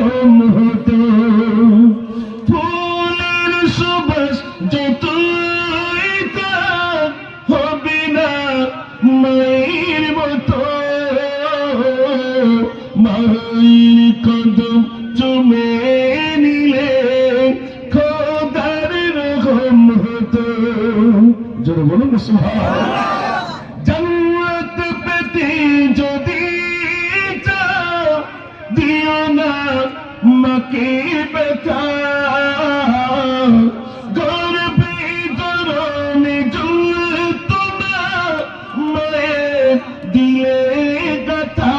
রকম হতো, ফুলের সুবাস যতই তার হবে না মায়ের মতো, মায়ের কদম চুমে নিলে খোদার রকম হতো। জোরে বলুন সুবহানাল্লাহ। জান্নাত পেতে যদি চাও দিও না মাকে ব্যথা, গর্বে গরমে জ্বলত না মায়ের দিলে ব্যথা,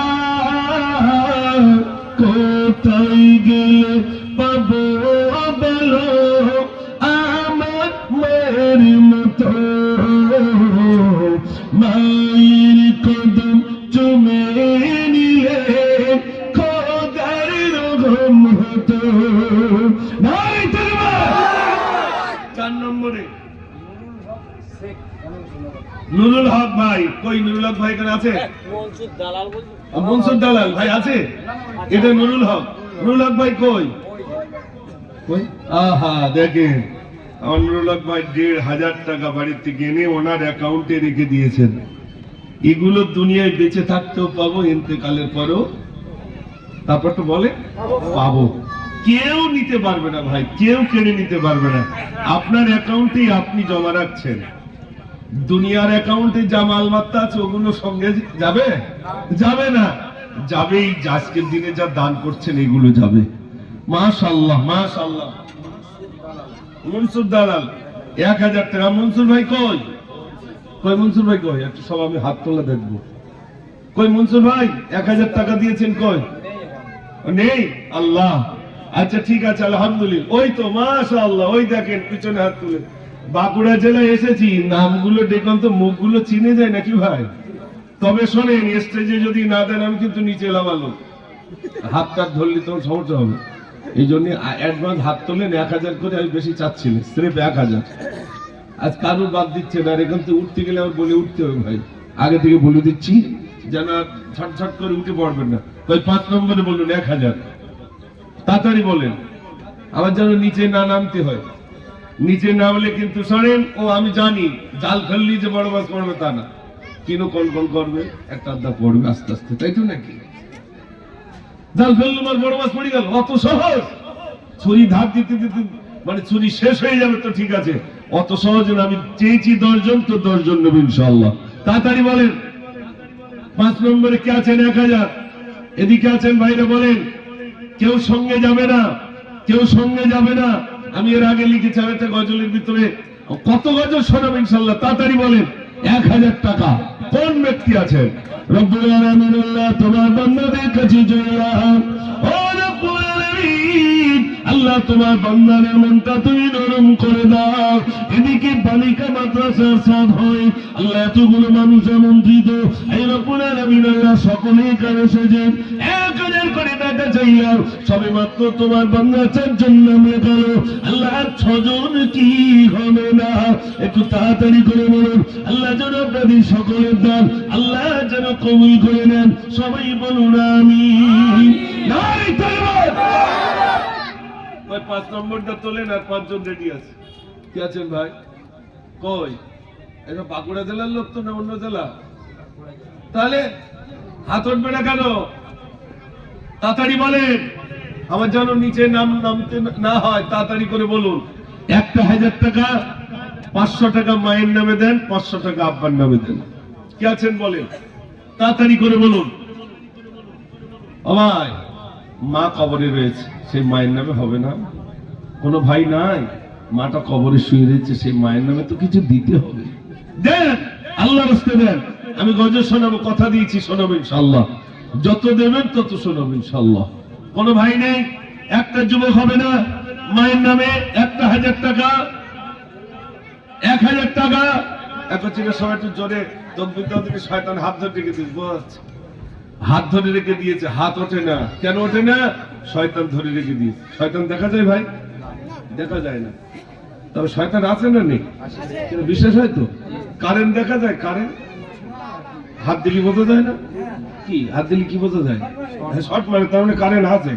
কোথায় গেলে পাবো বলো আমার মায়ের মতো, মায়ের কদম চুমে নিলে খোদার রকম হতো। নাই তাকবীর। 4 নম্বরে নুরুল হক ভাই, কই নুরুল হক ভাই এখানে আছে? মনসুর দালাল ভাই আছে? এটা নুরুল হক। নুরুল হক ভাই কই? কই? আহা দেখেন আমার নুরুল হক ভাই 1,500 টাকা বাড়ির থেকে এনে ওনার অ্যাকাউন্টে রেখে দিয়েছেন। এগুলো দুনিয়ায় বেঁচে থাকতেও পাবো, ইন্তেকালের পরও তারপর তো বলে পাবো। কেউ নিতে পারবে না ভাই, কেউ কেড়ে নিতে পারবে না। আপনার অ্যাকাউন্টেই আপনি জমা রাখছেন। দুনিয়ার অ্যাকাউন্টে যা মালমাত্তা আছে ওগুলো সঙ্গে যাবে? যাবে না। যাবে এই আজকের দিনে যা দান করছেন এগুলো যাবে। মাশাআল্লাহ মাশাআল্লাহ। মনসুর দালাল 1000 টাকা। মনসুর ভাই কই? কই মনসুর ভাই কই? একটু সব আমি হাত তোলা দেখবো। কই মনসুর ভাই 1000 টাকা দিয়েছেন কই? নেই? আল্লাহ, আচ্ছা ঠিক আছে আলহামদুলিল্লাহ। ওই তো মাশাআল্লাহ, ওই দেখেন পিছনে হাত তুলে। বাঁকুড়া জেলায় এসেছি, নামগুলো দেখুন তো, মুখগুলো চিনে যায় নাকি ভাই? তবে শোনেন, স্টেজে যদি না দেন আমি কিন্তু নিচে লাগালো, হাতটা ধরলে তখন সমস্যা হবে। এই জন্য অ্যাডভান্স হাত তোলেন 1000 করে, আমি বেশি চাচ্ছি না, স্রেফ 1000। আজ কারো বাদ দিচ্ছে না, এখান থেকে উঠতে গেলে আমার বলে উঠতে হবে ভাই, আগে থেকে বলে দিচ্ছি যেন ছটছট করে উঠে পড়বেন না। ওই 5 নম্বরে বলুন 1000, তাড়াতাড়ি বলেন, আমার যেন নিচে না নামতে হয়। নিচে নামলে কিন্তু শোনেন, ও আমি জানি জাল ফেললি যে বড় মাছ পড়বে তা না, কিনো কল কল করবে, একটা আধা পড়বে আস্তে আস্তে, তাই তো নাকি? জাল ফেললে আমার বড় মাছ পড়ে গেল, অত সহজ? ছুরি ধার দিতে দিতে মানে ছুরি শেষ হয়ে যাবে তো ঠিক আছে, অত সহজ না। আমি চেয়েছি 10 জন, তো 10 জন নেব ইনশাআল্লাহ। তাড়াতাড়ি বলেন। 5 নম্বরে কে আছেন? 1000। এদিকে আছেন ভাইরা বলেন। কেউ সঙ্গে যাবে না, কেউ সঙ্গে যাবে না। আমি এর আগে লিখেছিলাম একটা গজলের ভিতরে, কত গজল শোনাবেন ইনশাআল্লাহ? তাড়াতাড়ি বলেন। 1000 টাকা কোন ব্যক্তি আছেন? রব্বুল আলামিন আল্লাহ তোমার বান্দাদের কাছে জয়লাম। ও রব্বুল আলামিন আল্লাহ তোমার বান্দাদের মনটা তুমি নরম করে দাও। এদিকে বালিকা মাদ্রাসার সাথ হয় আল্লাহ, এতগুলো মানুষ আমন্ত্রিত। এই রব্বুল আলামিন আল্লাহ সকলে এখানে এসেছেন, 1000 করে টাকা চাইলাম। সবে মাত্র তোমার বান্দা 4 জন নাম লেখালো। আল্লাহ 6 জন কি হবে না? একটু তাড়াতাড়ি করে বলুন। আল্লাহ যেন আপনাদের সকলের দান আল্লাহ যেন কবুল করে নেন। সবাই বলুন আমিন। নারে তাকবীর। ভাই 5 নম্বরটা তোলেন, আর 5 জন রেডি আছে। কি আছেন ভাই? কই? এটা বাঁকুড়া জেলার লোক তো না অন্য জেলা? তাহলে হাত উঠবে না কেন? তাড়াতাড়ি বলেন, আমার যেন নিচে নাম নামতে না হয়। তাড়াতাড়ি করে বলুন। 1000 টাকা, 500 টাকা মায়ের নামে দেন, 500 টাকা আব্বার নামে দেন। কি আছেন বলেন, তাড়াতাড়ি করে বলুন। ও ভাই, মা কবরে রয়েছে, সেই মায়ের নামে হবে না? কোনো ভাই নাই, মাটা কবরে শুয়ে রয়েছে, সেই মায়ের নামে তো কিছু দিতে হবে। দেন, আল্লাহর রাস্তে দেন। আমি গজল শোনাবো, কথা দিয়েছি শোনাবো ইনশাআল্লাহ। যত দেবেন তত শোনাবো ইনশাআল্লাহ। কোনো ভাই নেই? একটা যুবক হবে না? মায়ের নামে 1000 টাকা, 1000 টাকা। এখন ছিল সবাই একটু জোরে তকবীর দাও, থেকে শয়তান হাত ধরে রেখে দিয়েছে, বুঝছে? হাত ধরে রেখে দিয়েছে, হাত ওঠে না। কেন ওঠে না? শয়তান ধরে রেখে দিয়েছে। শয়তান দেখা যায় ভাই? দেখা যায় না। তবে শয়তান আছে না নেই? বিশেষ হয়তো কারেন্ট দেখা যায়। কারেন্ট হাত দিলে বোঝা যায় না? কি হাত দিলে কি বোঝা যায়? শর্ট মারে, তার মানে কারেন্ট আছে।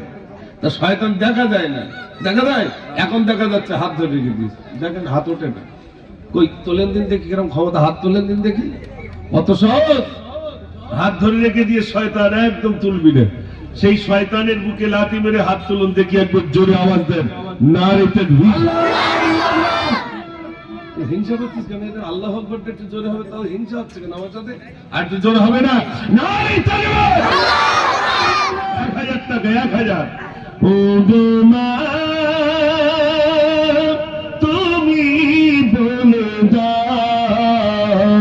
তা শয়তান দেখা যায় না, দেখা যায় এখন দেখা যাচ্ছে হাত ধরে রেখে দিয়েছে, দেখেন হাত ওঠে না। কই তোলেন দিন দেখি কিরকম ক্ষমতা, হাত তোলেন দিন দেখি, কত সহজ। হাত ধরে রেখে দিয়ে শয়তান একদম তুলবি না। সেই শয়তানের বুকে লাথি মেরে হাত তুলুন দেখি, একবার জোরে আওয়াজ দেন নারে তাকবীর। হিংসা করছিস কেন? এটা আল্লাহু আকবার একটু জোরে হবে, তাও হিংসা হচ্ছে কেন আমার সাথে? আর একটু জোরে হবে না? নারে তাকবীর। 1000 টাকা, 1000। ও গো মা তুমি বলে দাও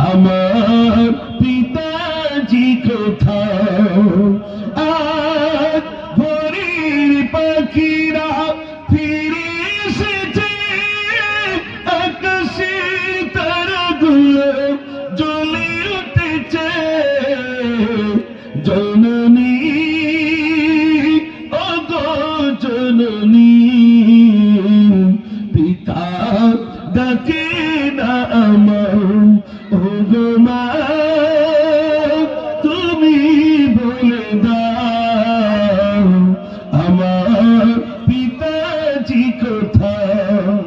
আমার পিতাজি কোথাও, আজ ভোরের পাখিরা ফিরে এসেছে, আকাশের তারাগুলো জ্বলে উঠেছে, জননী ও গো জননী পিতা ডাকে না আমার, ও গো মা তুমি বলে দাও আমার পিতাজি কোথায়।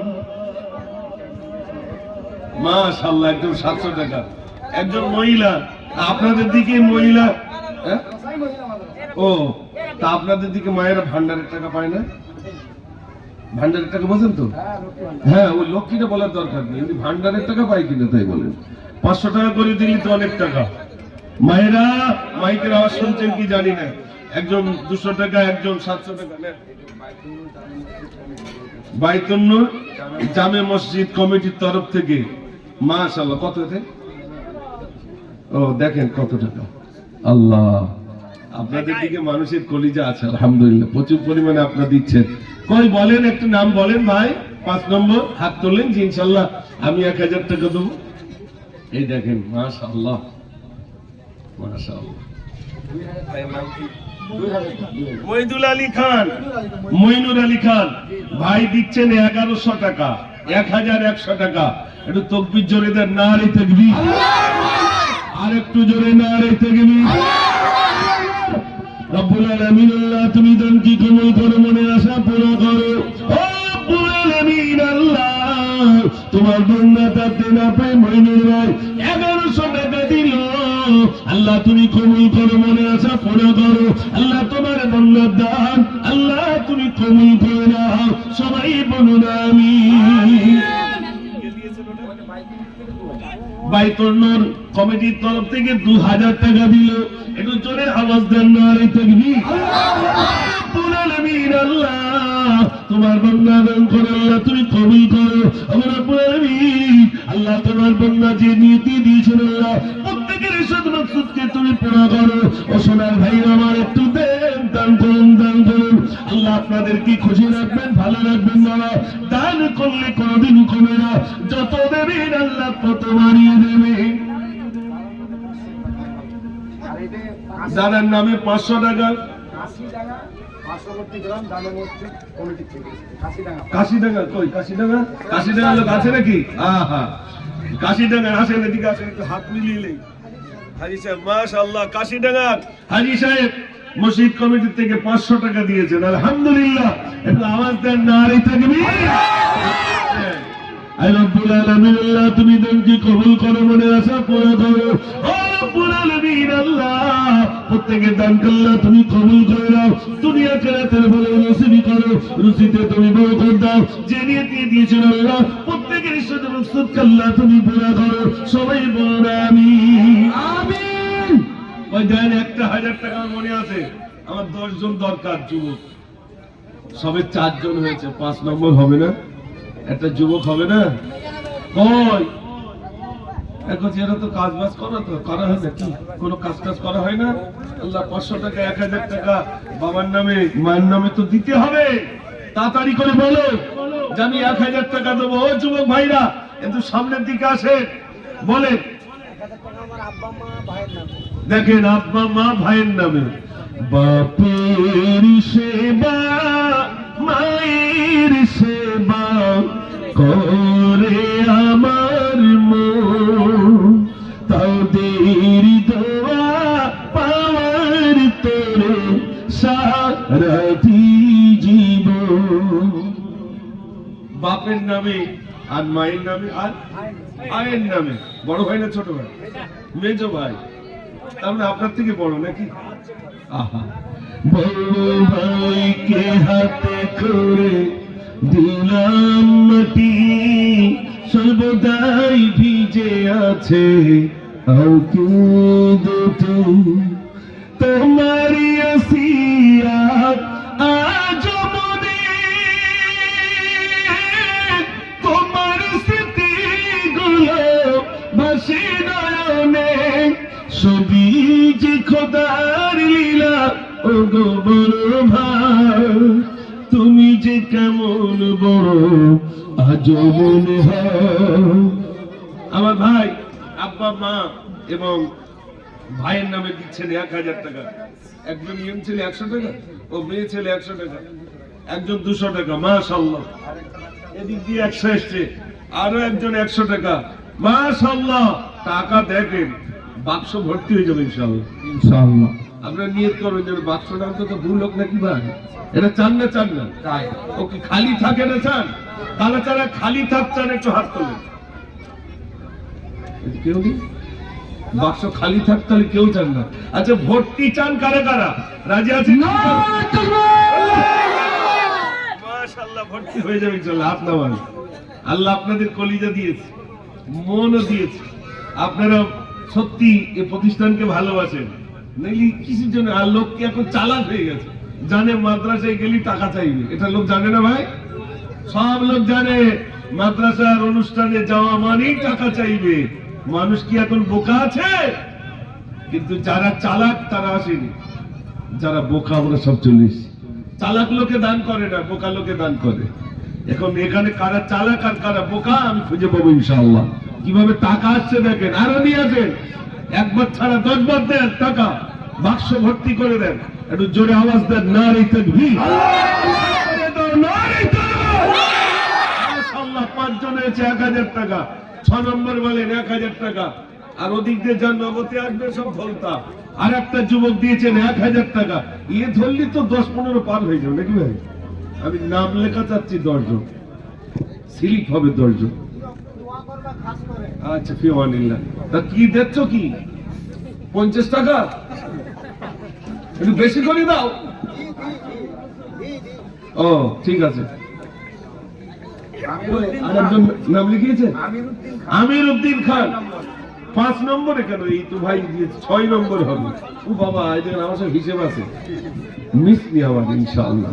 মাশাআল্লাহ, একদম 700 টাকা। একজন মহিলা, আপনাদের দিকে মহিলা, ও তা আপনাদের দিকে মায়েরা ভান্ডারের টাকা পায় না? ভান্ডারের টাকা বোঝেন তো? হ্যাঁ, ওই লক্ষ্মীটা বলার দরকার নেই, ভান্ডারের টাকা পাই কিনা তাই বলেন। 500 টাকা করে দিলি তো অনেক টাকা। মায়েরা মাইকের আওয়াজ শুনছেন কি জানি না, একজন 200 টাকা, একজন 700 টাকা নেন। বাইতুন্নুর জামে মসজিদ কমিটির তরফ থেকে মাশাআল্লাহ। কত এতে? ও দেখেন কত টাকা। আল্লাহ, আপনাদের দিকে মানুষের কলিজা আছে আলহামদুলিল্লাহ, প্রচুর পরিমাণে আপনারা দিচ্ছেন। কই বলেন, একটু নাম বলেন ভাই। 5 নম্বর হাত তোলেন যে ইনশাআল্লাহ আমি 1000 টাকা দেবো। এই দেখেন মাশাআল্লাহ, মাশাআল্লাহ। মইনুল আলী খান, মইনুর আলী খান ভাই দিচ্ছেন 1100 টাকা, 1100 টাকা। একটু তাকবীর জোরে দেন, নারে তাকবীর। আর একটু জোরে নারে তাকবীর। রব্বুল আলামিন আল্লাহ তুমি দান কি কবুল করো, মনে আশা পুরো করো। ও রব্বুল আলামিন আল্লাহ তোমার বান্দা তাতে না পায় মইনুর ভাই 1100 টাকা দিল, আল্লাহ তুমি কবুল করো, মনে আশা পুরো করো। আল্লাহ তোমার বান্দার দান আল্লাহ তুমি কবুল করে নাও, সবাই বলুন আমিন। বাইতুন্নুর কমিটির তরফ থেকে 2000 টাকা দিল, একটু জোরে আওয়াজ দেন নারে তাকবীর। রব্বুল আলামিন আল্লাহ তোমার বান্দা দান করো, আল্লাহ তুমি কবুল করো। রব্বুল আলামিন আল্লাহ তোমার বান্দা যে নিয়তি দিয়েছেন আল্লাহ প্রত্যেকের সাথে মাকসুদকে তুমি পুরো করো। ও সোনার ভাই আমার একটু দেন, দান করুন, দান করুন। আল্লাহ আপনাদের কি খুশি রাখবেন, ভালো রাখবেন বাবা। দান করলে কোনোদিন কমে না, যত দেবেন আল্লাহ তত বাড়িয়ে দেবে। দাদার নামে 500 টাকা, কাশিডাঙ্গা। কই কাশিডাঙ্গা? কাশিডাঙ্গা লোক আছে নাকি? হ্যাঁ, কাশিডাঙ্গা আসেন, এদিকে আসেন, একটু হাত মিলিয়ে। হাজি সাহেব মাশাআল্লাহ, কাশিডাঙ্গার হাজি সাহেব মসজিদ কমিটি থেকে 500 টাকা দিয়েছেন, আলহামদুলিল্লাহ। একটু আওয়াজ দেন নারে তাকবীর। আয় রব্বুল আলামিন আল্লাহ তুমি দান কি কবুল করো, মনে আশা পুরো করো। ও রব্বুল আলামিন আল্লাহ প্রত্যেকের দান আল্লাহ তুমি কবুল করে নাও, দুনিয়া আখিরাতের ভালো নসিব করো, রুজিতে তুমি বরকত দাও। যে নিয়ত দিয়েছেন আল্লাহ প্রত্যেকের সাথে মাকসুদ আল্লাহ তুমি পুরো করো, সবাই বলুন আমিন আমিন। ওই দেন একটা 1000 টাকা মনে আছে, আমার 10 জন দরকার যুবক, সবে 4 জন হয়েছে, 5 নম্বর হবে না? একটা যুবক হবে না? কই এখন এরা তো কাজ বাজ করা হয় না, কি কোনো কাজ টাজ করা হয় না? আল্লাহ 500 টাকা 1000 টাকা বাবার নামে মায়ের নামে তো দিতে হবে, তাড়াতাড়ি করে বলো যে আমি 1000 টাকা দেবো। ও যুবক ভাইরা একটু সামনের দিকে আসে, বলেন। দেখেন আব্বা মা ভাইয়ের নামে, বাপের সেবা মায়ের সেবা করে আমার মন, তাদের দোয়া পাওয়ার তোরে রাতি জীবন। বাপের নামে আর মায়ের নামে আর আয়ের নামে। বড় ভাই না ছোট ভাই? মেজো ভাই। তার মানে আপনার থেকে বড় নাকি? আহা, বড় ভাইকে হাতে করে দিলাম মাটি, সর্বদাই ভিজে আছে আউকে দুটো। তোমারই আসিয়াত আজ মনে, তোমার স্মৃতিগুলো ভাসে নয়নে, সবই যে খোদার লীলা ও গো বড় ভাই, তুমি যে কেমন বড় আজ মনে হয়। আমার ভাই আব্বা মা এবং ভাইয়ের নামে দিচ্ছেন 1000 টাকা। একজন ইয়ং ছেলে 100 টাকা, ও মেয়ে ছেলে 100 টাকা, একজন 200 টাকা। মাশাআল্লাহ। এদিক দিয়ে 100 এসছে, আরো একজন 100 টাকা। মাশাআল্লাহ। টাকা দেখেন, বাক্স ভর্তি হয়ে যাবে ইনশাআল্লাহ। ইনশাআল্লাহ আপনারা নিয়ত করবেন যেন বাক্সটা অন্তত ভুল হোক নাকি ভাই। এটা চান না? চান না? ও কি খালি থাকে না চান? তাহলে যারা খালি থাক চান একটু হাত তোলেন। কেউ কি বাক্স খালি থাক তাহলে কেউ চান না? আচ্ছা, ভর্তি চান কারা কারা? রাজি আছেন? মাশাআল্লাহ, ভর্তি হয়ে যাবে ইনশাআল্লাহ। হাত নামান। আল্লাহ আপনাদের কলিজা দিয়েছে, মনও দিয়েছে। আপনারা সত্যি এই প্রতিষ্ঠানকে ভালোবাসেন, নাইলে কিসের জন্য? আর লোক কি এখন চালাক হয়ে গেছে, জানে মাদ্রাসায় গেলে টাকা চাইবে। এটা লোক জানে না ভাই? সব লোক জানে মাদ্রাসার অনুষ্ঠানে যাওয়া মানেই টাকা চাইবে। মানুষ কি এখন বোকা আছে? কিন্তু যারা চালাক তারা আসেনি, যারা বোকা আমরা সব চলে এসেছি। চালাক লোকে দান করে না, বোকা লোকে দান করে। এখন এখানে কারা চালাক আর কারা বোকা আমি খুঁজে পাবো ইনশাআল্লাহ। কিভাবে টাকা আসছে দেখেন, আরো নিয়ে আসেন। একবার ছাড়া 10 বার দেন টাকা, বাক্স ভর্তি করে দেন। একটু জোরে আওয়াজ দেন, নারে তাকবীর। মাশাআল্লাহ, 5 জন হয়েছে 1000 টাকা। 6 নম্বর বলেন 1000 টাকা। আর ওদিক দিয়ে যান নগদে আসবে সব ধলতা। আর একটা যুবক দিয়েছেন 1000 টাকা। ইয়ে ধরলি তো 10-15 পার হয়ে যাবে নাকি ভাই? আমি নাম লেখা চাচ্ছি 10 জন, সিলিপ হবে 10 জন। আচ্ছা, ফিওয়ানিল্লাহ। তা কি দেখছ কি? 50 টাকা একটু বেশি করে দাও। ও ঠিক আছে। আরেকজন নাম লিখিয়েছে আমির উদ্দিন খান। 5 নম্বরে কেন? এই তো ভাই দিয়েছে 6 নম্বরে হবে। ও বাবা, এই দেখেন আমার সব হিসেব আছে, মিস নি আমার ইনশাআল্লাহ।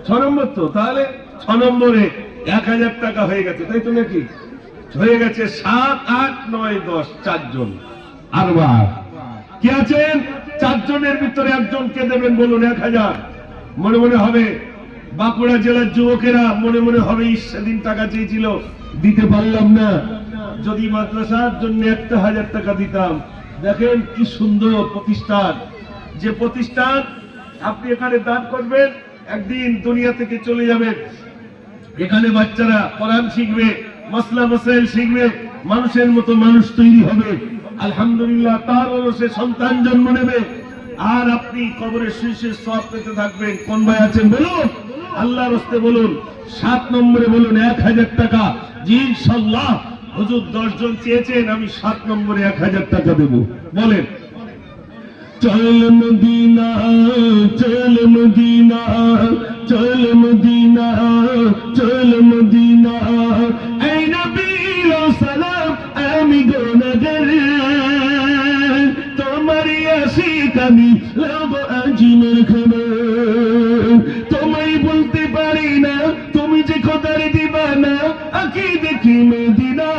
6 নম্বর তো, তাহলে 6 নম্বরে 1000 টাকা হয়ে গেছে, তাই তো নাকি? হয়ে গেছে 7, 8, 9, 10, 4 জন। আর কি আছেন? 4 জনের ভিতরে একজনকে দেবেন, বলুন 1000। মনে মনে হবে বাঁকুড়া জেলার যুবকেরা মনে মনে হবে, সেদিন টাকা চেয়েছিল দিতে পারলাম না, যদি মাদ্রাসার জন্য 1000 টাকা দিতাম। দেখেন কি সুন্দর প্রতিষ্ঠান। যে প্রতিষ্ঠান আপনি এখানে দান করবেন, একদিন দুনিয়া থেকে চলে যাবেন। এখানে বাচ্চারা কোরআন শিখবে, মাসলা মাসাইল শিখবে, মানুষের মতো মানুষ তৈরি হবে। আলহামদুলিল্লাহ, তার সে সন্তান জন্ম নেবে। আর আপনি কবরে শীর্ষে সওয়াব পেতে থাকবেন। কোন ভাই আছেন বলুন, আল্লাহর রাস্তে বলুন। 7 নম্বরে বলুন 1000 টাকা। জি ইনশাআল্লাহ। হুজুর 10 জন চেয়েছেন, আমি 7 নম্বরে 1000 টাকা দেব। বলেন চল মদিনা, চল মদিনা, চল মদিনা, চল মদিনা। এই নবীর সালাম আমি গুনাহগার, তোমারই আশিক আমি লব আজমের খবর। তোমায় বলতে পারি না, তুমি যে খোদার দিবানা। আঁখি দেখি মদিনা,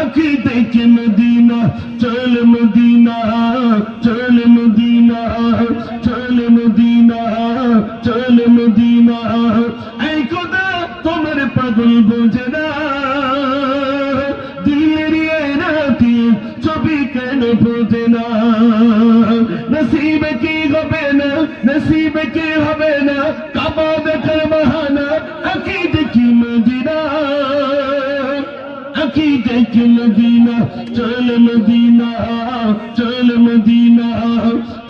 আঁখি দেখি মদিনা। চল মদিনা, চল মদিনা, চল মদিনা, চল মদিনা। এই খোদা তোমার পাগল বোঝে না, দিলের রাতি ছবি কেন বোঝে না। নসিবে কি হবে না, নসিবে কি হবে না, কাবা দেখার বাহানা। আঁখি দেখি মদিনা, আঁখি দেখি মদিনা। চল মদিনা, চল মদিনা,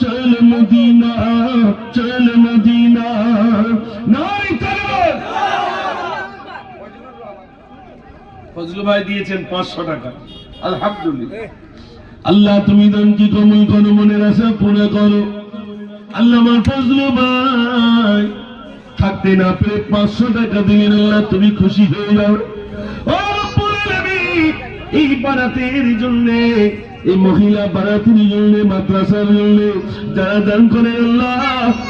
চল মদিনা চল মদিনা নাই তাকবীর। ফজলু ভাই দিয়েছেন 500 টাকা, আলহামদুলিল্লাহ। আল্লাহ তুমি দান কি কবুল করো, মনের আশা পুরো করো। আল্লাহ আমার ফজলু ভাই থাকতে না পেরে 500 টাকা দিলেন, আল্লাহ তুমি খুশি হয়ে যাও। ও রব্বুল আলামিন, এই বারাতের জন্য, এই মহিলা বারাতের জন্য, মাদ্রাসার জন্য যারা দান করে আল্লাহ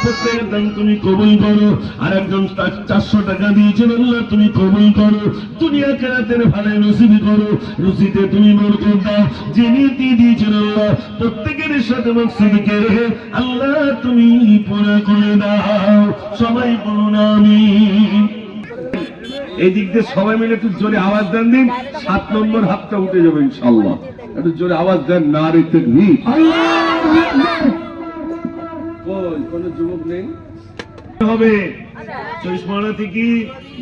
প্রত্যেকের দান তুমি কবুল করো। আর একজন 400 টাকা দিয়েছেন, আল্লাহ তুমি কবুল করো। দুনিয়া কেরাতের ভালো নসিব করো, রুচিতে তুমি বরকত দাও। যে নীতি দিয়েছেন আল্লাহ প্রত্যেকের সাথে মকসদকে আল্লাহ তুমি পুরা করে দাও। সবাই বলুন আমিন। এই দিক দিয়ে সবাই মিলে একটু জোরে আওয়াজ দেন দিন, 7 নম্বর হাতটা উঠে যাবে ইনশাআল্লাহ। একটু জোরে আওয়াজ দেন, নারে তাকবীর। কই কোন যুবক নেই হবে? চশমানা থেকে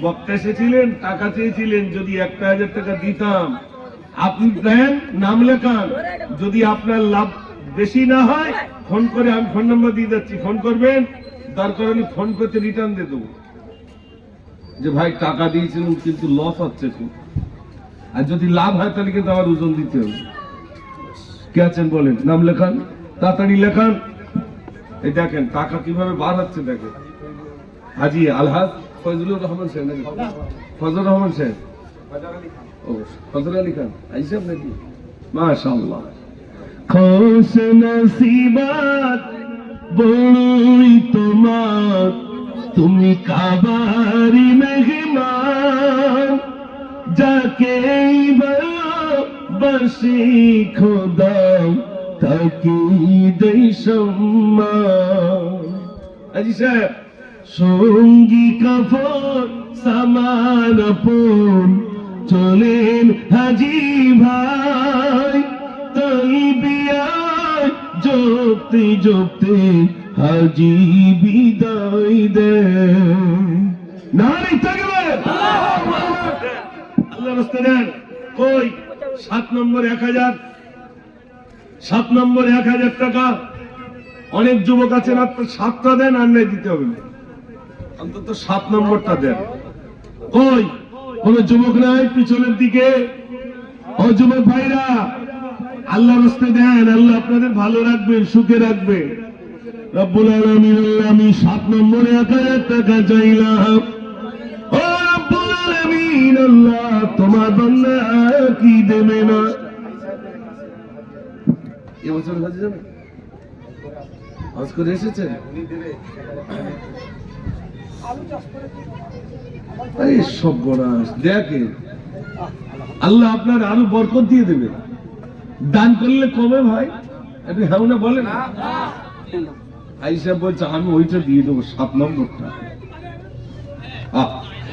বক্তা এসেছিলেন, টাকা চেয়েছিলেন, যদি 1000 টাকা দিতাম। আপনি দেন, নাম লেখান। যদি আপনার লাভ বেশি না হয় ফোন করে, আমি ফোন নাম্বার দিয়ে যাচ্ছি, ফোন করবেন। দরকার হলে ফোন করতে রিটার্ন দিয়ে দেবো যে ভাই টাকা দিয়েছিলেন কিন্তু লস হচ্ছে খুব। আর যদি লাভ হয় তাহলে কিন্তু আমার ওজন দিতে হবে। কে আছেন বলেন, নাম লেখান, তাড়াতাড়ি লেখান। এই দেখেন টাকা কিভাবে বার হচ্ছে দেখেন। হাজি আলহাজ ফজলুর রহমান সাহেব নাকি? ফজলুর রহমান সাহেব, ও ফজল আলী খান আইসব নাকি? মাশাআল্লাহ। খোশ নসিবাত বড়ই তোমার, তুমি কাবারি মেহমান, যাকে ভালোবাসি খোদা তাকে দেই সম্মান। আজি সাহেব, সঙ্গী কাফন সামান আপন, চলেন হাজি ভাই তলবিয়ায় জপতে জপতে হাজি বিদায় দেন। নারে তাকবীর, আল্লাহর রাস্তা দেন। কই 7 নম্বর 1000, 7 নম্বর 1000 টাকা। অনেক যুবক আছেন, আপনার 7টা দেন, আর নাই দিতে হবে না, অন্তত 7 নম্বরটা দেন। কই কোন যুবক নাই পিছনের দিকে? ও যুবক ভাইরা, আল্লাহর রাস্তা দেন, আল্লাহ আপনাদের ভালো রাখবেন, সুখে রাখবেন। রব্বুল আলামিন, আমি 7 নম্বরে 1000 টাকা চাইলাম। ও রব্বুল আলামিন, আল্লাহ তোমার বান্দা কি দেবে না? এবছর হজ যাবে, হজ করে এসেছেন? এই সব বড়াস দেখেন, আল্লাহ আপনার আরো বরকত দিয়ে দেবে। দান করলে কমে ভাই, একটু হ্যাঁ না বলেন। আইসা বলছে আমি ওইটা দিয়ে দেবো 7 নম্বরটা।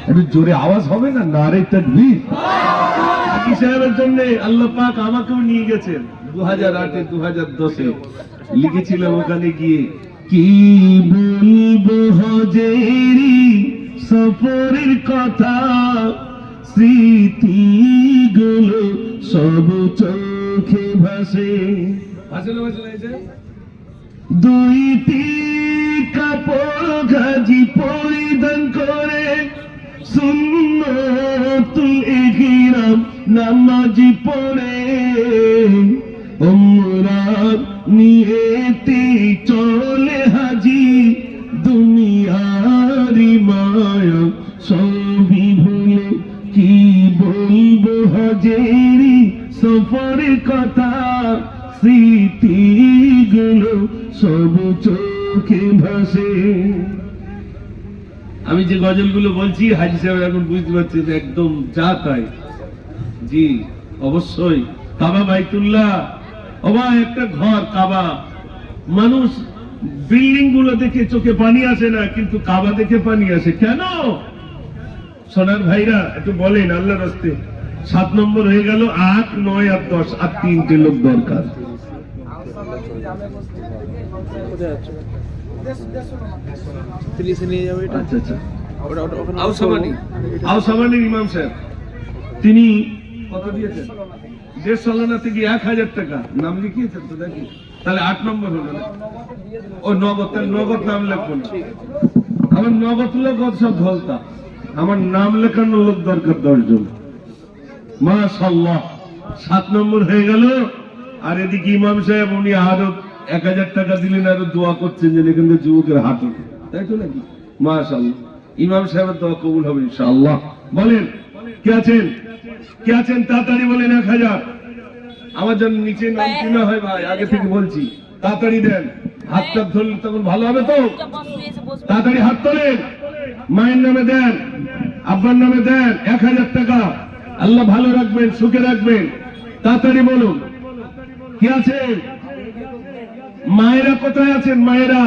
একটু জোরে আওয়াজ হবে না? নারে তাকবীর। হাজি সাহেবের জন্য আল্লাহ পাক আমাকেও নিয়ে গেছেন 2008-এ 2010-এ। লিখেছিলাম ওখানে গিয়ে, কি বলবো হজেরি সফরের কথা, স্মৃতিগুলো সব চোখে ভাসে। দুইটি কাপড় গাজি পরিধান করে সুন্নতুল ইহরাম নামাজি পড়ে, উমরার নিয়তে চলে হাজি, দুনিয়ারি মায়া সবই ভুলে। কি বলবো হজেরি সফরের কথা, স্মৃতিগুলো সব চোখে ভাসে। আমি যে গজলগুলো বলছি হাজি সাহেব এখন বুঝতে পারছি একদম যা তাই। জি অবশ্যই। কাবা বাইতুল্লাহ, ওবা একটা ঘর কাবা। মানুষ বিল্ডিং গুলো দেখে চোখে পানি আসে না, কিন্তু কাবা দেখে পানি আসে কেন? সোনার ভাইরা একটু বলেন আল্লাহর রাস্তে। 7 নম্বর হয়ে গেল, 8, 9 আর 10, আর 3টে লোক দরকার। আউসামানির ইমাম সাহেব, তিনি কত দিয়েছেন? 150 থেকে 1000 টাকা নাম লিখিয়েছেন তো দেখি। তাহলে 8 নম্বর হলো না। ও নগদ, তাহলে নগদ নাম লেখো না। আমার নগদ লোক সব ধলতা, আমার নাম লেখানোর লোক দরকার 10 জন। মাশাআল্লাহ 7 নম্বর হয়ে গেল। আর এদিকে ইমাম সাহেব উনি আরো 1000 টাকা দিলেন, আরো দোয়া করছেন যে এখান থেকে যুবকের হাত উঠে, তাই তো নাকি? মাশাআল্লাহ, ইমাম সাহেবের দোয়া কবুল হবে ইনশাআল্লাহ। বলেন কে আছেন, কে আছেন? তাড়াতাড়ি বলেন 1000। আমার জন্য নিচে নাম কিনা হয় ভাই, আগে থেকে বলছি, তাড়াতাড়ি দেন। হাতটা ধরলে তখন ভালো হবে তো। তাড়াতাড়ি হাত তোলেন। মায়ের নামে দেন, আব্বার নামে দেন 1000 টাকা। আল্লাহ ভালো রাখবেন, সুখে রাখবেন। তাড়াতাড়ি বলুন কি আছে? মায়েরা কোথায় আছেন? মায়েরা,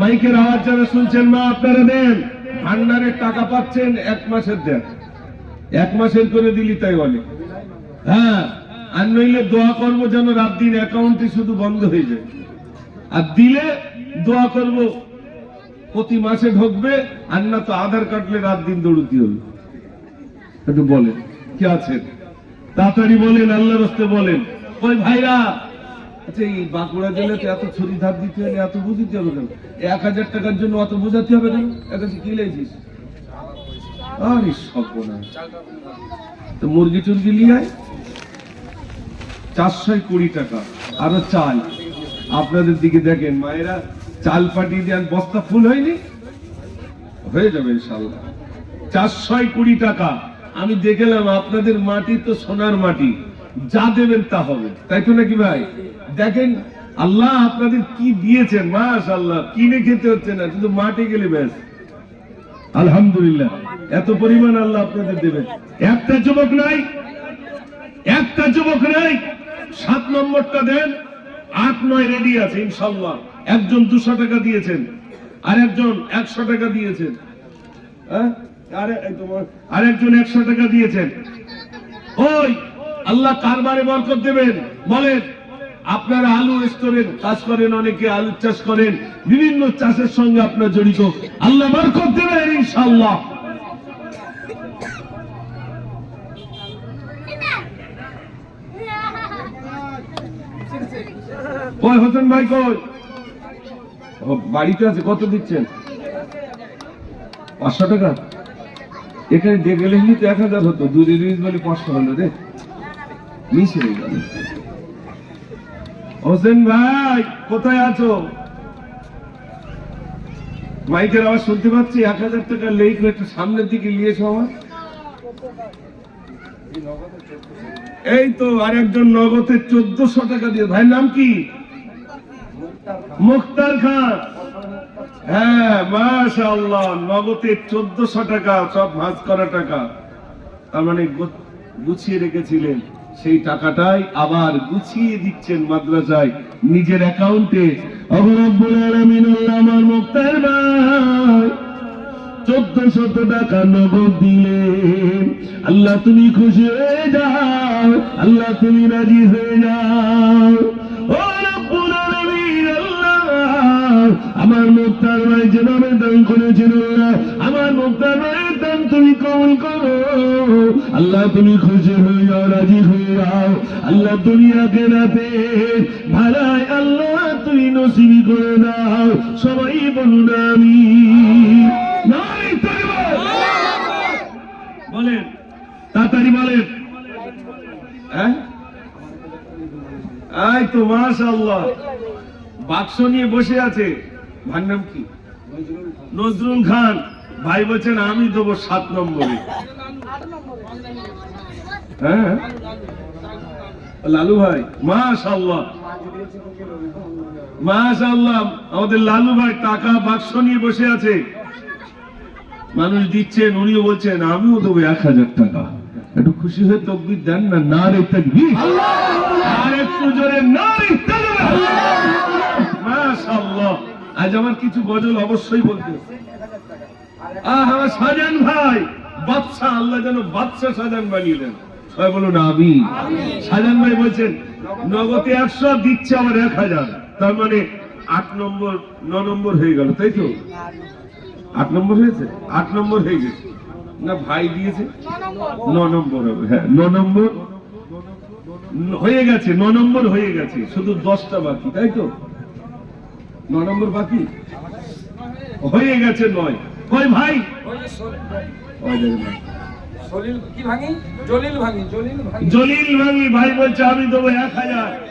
মাইকের আওয়াজ যারা শুনছেন, মা আপনারা দেন। ভান্ডারের টাকা পাচ্ছেন 1 মাসের, দেন 1 মাসের করে দিলি তাই অনেক। হ্যাঁ, আর নইলে দোয়া করবো যেন রাত দিন অ্যাকাউন্টে শুধু বন্ধ হয়ে যায়। আর দিলে দোয়া করব প্রতি মাসে ঢুকবে, আর না তো আধার কাটলে রাত দিন দৌড়তে হবে। একটু বলেন কি আছেন? তাড়াতাড়ি বলেন, আল্লাহর রাস্তে বলেন। ওই ভাইরা, আচ্ছা এই বাঁকুড়া জেলাতে এত ছুরি ধার দিতে হলে এত বুঝতে হবে কেন? 1000 টাকার জন্য অত বোঝাতে হবে কেন? এটা কি লেগেছিস? আরে সর্বনাশ, তো মুরগি টুরগি নিয়ে আয় 420 টাকা, আরো চাল। আপনাদের দিকে দেখেন মায়েরা, চাল পাঠিয়ে দেন, বস্তা ফুল হয়নি, হয়ে যাবে ইনশাআল্লাহ। 420 টাকা। আমি দেখলাম আপনাদের মাটি তো সোনার মাটি, যা দেবেন তা হবে, তাই তো নাকি ভাই? দেখেন আল্লাহ আপনাদের কি দিয়েছেন, মাশাআল্লাহ। কিনে খেতে হচ্ছে না, শুধু মাটি গেলে ব্যাস। আলহামদুলিল্লাহ, এত পরিমাণ আল্লাহ আপনাদের দেবেন। একটা যুবক নাই, একটা যুবক নাই। 7 নম্বরটা দেন। 8, 9 রেডি আছে ইনশাআল্লাহ। একজন 200 টাকা দিয়েছেন, আর একজন 100 টাকা দিয়েছেন। হ্যাঁ, আর একজন 100 টাকা দিয়েছেন। ওই আল্লাহ কারবারে বরকত দেবেন। বলেন, আপনারা আলু স্টোরের কাজ করেন, অনেকে আলু চাষ করেন, বিভিন্ন চাষের সঙ্গে আপনার জড়িত, আল্লাহ বরকত দেবেন ইনশাআল্লাহ। কই হোসেন ভাই, কই? বাড়িতে আছে। কত দিচ্ছেন? 500 টাকা। এখানে ডেকে গেলে তো 1000 হতো, দূরে বলে 500 হলো রে, মিস হয়ে গেল। হোসেন ভাই কোথায় আছো? মাইকের আওয়াজ শুনতে পাচ্ছি। 1000 টাকা লেই করে একটু সামনের দিকে নিয়েছো আমার। এই তো আরেকজন নগদে 1400 টাকা দিয়ে। ভাই নাম কি? মুক্তার খান। হ্যাঁ মাশাআল্লাহ, নগদে 1400 টাকা, সব ভাঁজ করা টাকা। তার মানে গুছিয়ে রেখেছিলেন, সেই টাকাটাই আবার গুছিয়ে দিচ্ছেন মাদ্রাসায়, নিজের অ্যাকাউন্টে। রব্বুল আলামিন আমার মুক্তার ভাই 1400 টাকা নগদ দিলেন। আল্লাহ তুমি খুশি হয়ে যাও, আল্লাহ তুমি রাজি হয়ে যাও। ও রব্বুল আলামিন, আল্লাহ আমার মুক্তার ভাই যেভাবে দান করেছেন, আল্লাহ আমার মুক্তার ভাইয়ের দান তুমি কবুল করো। আল্লাহ তুমি খুশি হয়ে যাও, রাজি হয়ে যাও। আল্লাহ দুনিয়াকে রাতে ভালাই আল্লাহ তুমি নসিব করে দাও। সবাই বলুন আমিন। বলেন তাড়াতাড়ি বলেন। হ্যাঁ, এই তো মাশাআল্লাহ, বাক্স নিয়ে বসে আছে। ভাইয়ের নাম কি? নজরুল খান। ভাই বলছেন আমি দেবো 7 নম্বরে। হ্যাঁ লালু ভাই, মাশাআল্লাহ মাশাআল্লাহ, আমাদের লালু ভাই টাকা বাক্স নিয়ে বসে আছে। মানুষ দিচ্ছেন, উনিও বলছেন আমিও দেবো 1000 টাকা। একটু খুশি হয়ে তাকবীর দেন না, নারে তাকবীর, আর একটু জোরে নারে তাকবীর। মাশাআল্লাহ, আজ আমার কিছু গজল অবশ্যই বলতে। আমার সাজান ভাই বাদশা, আল্লাহ যেন বাদশা সাজান বানিয়ে দেন। সবাই বলুন আমিন। সাজান ভাই বলছেন নগদে 100 দিচ্ছে আমার 1000, তার মানে 8 নম্বর 9 নম্বর হয়ে গেল, তাই তো? 8 নম্বর হয়েছে, 8 নম্বর হয়ে গেছে না? ভাই দিয়েছে 9 নম্বর হবে। হ্যাঁ 9 নম্বর। হয়ে গেছে, 9 নম্বর হয়ে গেছে, শুধু 10টা বাকি, তাই তো? 9 নম্বর বাকি হয়ে গেছে, 9। কই ভাই? জলিল কি ভাঙি? জলিল ভাঙি, জলিল ভাঙি। জলিল ভাঙি ভাই বলছে আমি দেবো 1000।